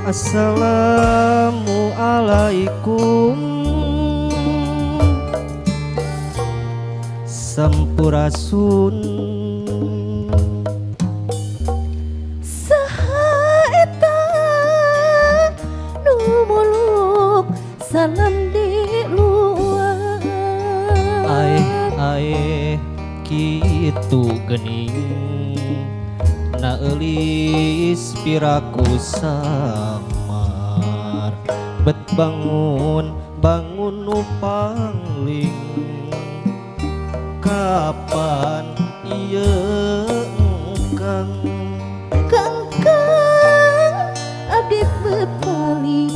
Assalamualaikum Sampurasun saha eta nu muluk salam di luar Ae kitu geuning na eulis piraku samar bet bangun nu pangling kapan ieu engkang kangkang abdi bepaling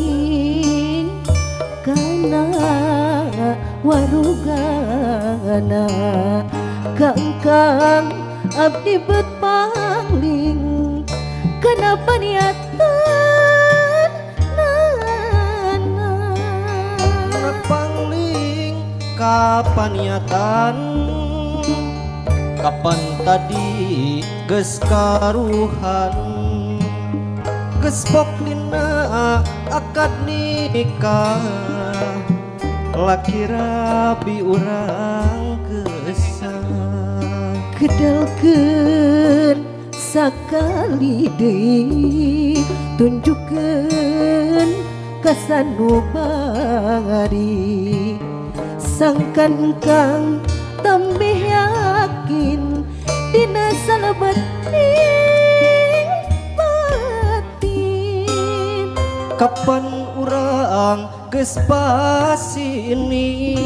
kana warugana kangkang abdi bepaling kana paniatan na pangling kapan niatan kapan tadi geus karuhan geus pok dina akad nikah laki rabi urang geusah kedalkeun sakali deui tunjukkeun ka sanubari sangkan kang tambih yakin dina salebeting batin kapan urang geus pasini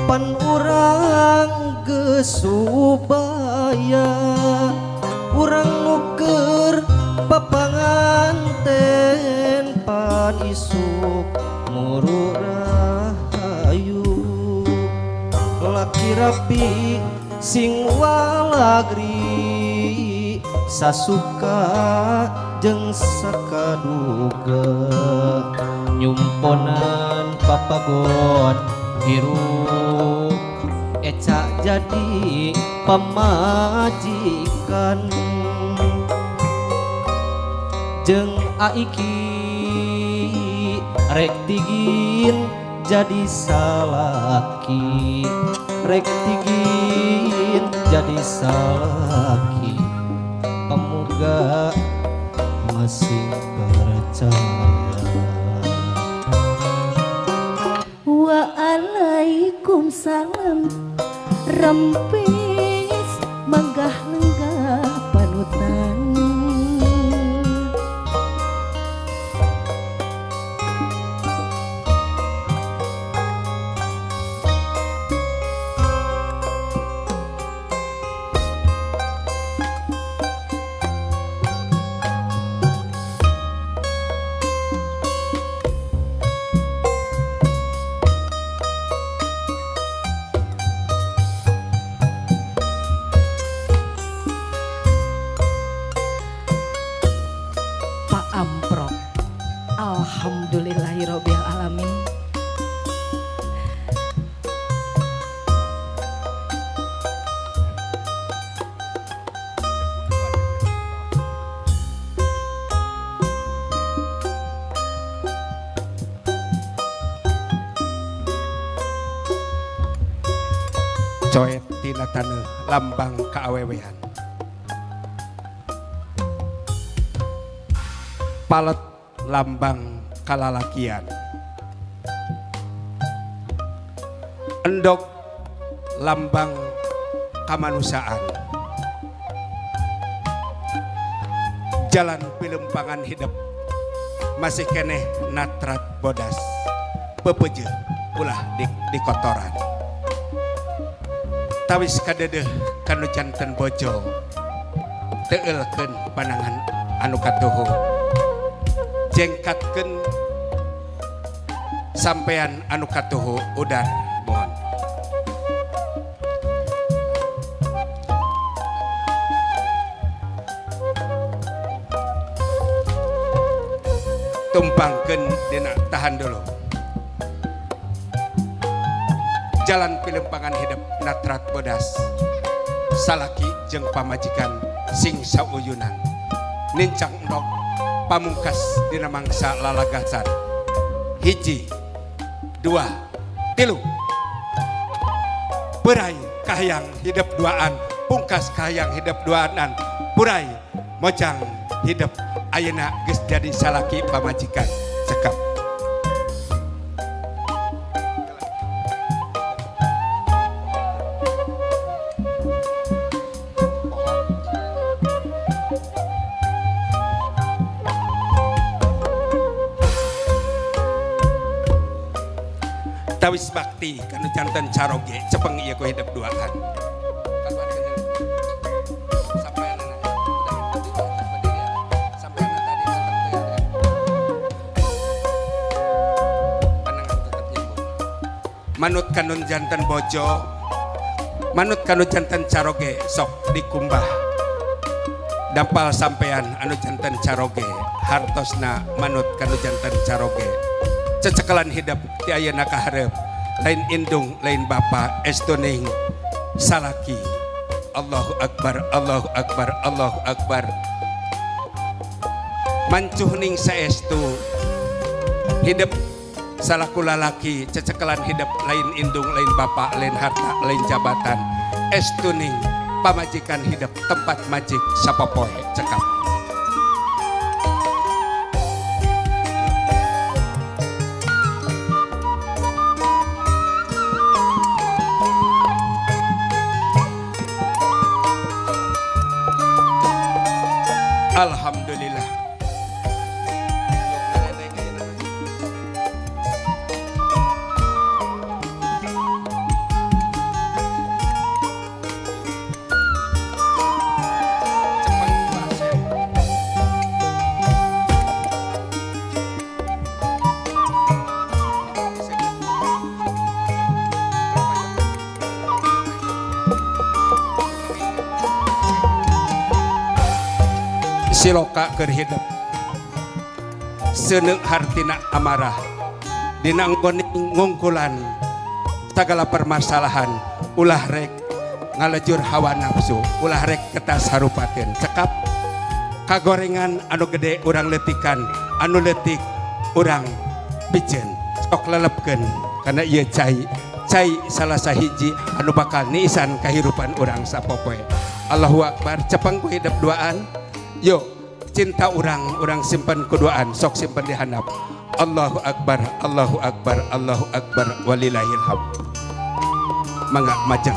pan urang geus subaya urang nuker papanganten pan isuk muru rahayu laki rapi sing walagri sasuka jeung sakaduga nyumponan papagon hirup eca jadi pamajikan jeung aiki rek digin jadi salaki rek digin jadi salaki pemuga masih percaya. Waalaikumsalam rempis manggah lenggah panutan amprok alhamdulillahirabbil alamin. coet tina taneuh lambang kaawewean palet lambang kalalakian endog lambang kamanusaan jalan pilempangan hidup masih keneh natrat bodas pepeje ulah di kotoran tawis kadedeh kanu janten bojo teueulkeun panangan anu katuhu jengkatkeun sampean anu katuhu udan mohon tumpangkeun dina tahan dulu jalan pilempangan hidup natrat bodas salaki jeung pamajikan sing sauyunan nincang endog pamungkas dina mangsa lalagasan. Hiji, dua, tilu. Purai kahayang hidup duaan, pungkas kahayang hidup duaanan. Purai mojang hidup ayeuna geus jadi salaki pamajikan. Cekap. Tawis bakti kanu janten caroge cepeng ieu ku hidup duaan. Manut kanun janten bojo, manut kanu janten caroge sok dikumbah. Dampal sampean anu janten caroge, hartosna manut kanu janten caroge. Cecekelan hidup ti ayeuna kaharep, lain indung lain bapa estuning salaki. Allahu akbar, Allahu akbar, Allahu akbar. Mancuh ning saestu hidup salaku lalaki, cecekelan hidup lain indung lain bapa lain harta lain jabatan, estuning pamajikan hidup tempat majik sapopoe. Cekap. Alhamdulillah. Siloka keur hidup seuneu hartina amarah dina ngungkulan segala permasalahan ulah rek ngalejur hawa nafsu ulah rek ketas harupateun. Cekap kagorengan anu gede urang letikan anu letik urang piceun sok lelepkeun karena ieu cai salah sahiji anu bakal niisan kahirupan urang sapopoe. Allahu akbar. Cepeng ku hidup duaan. Yo, cinta orang simpan keduaan, sok simpan di handap. Allahu akbar, Allahu akbar, Allahu akbar, walillahil hamd. Mangga majeng.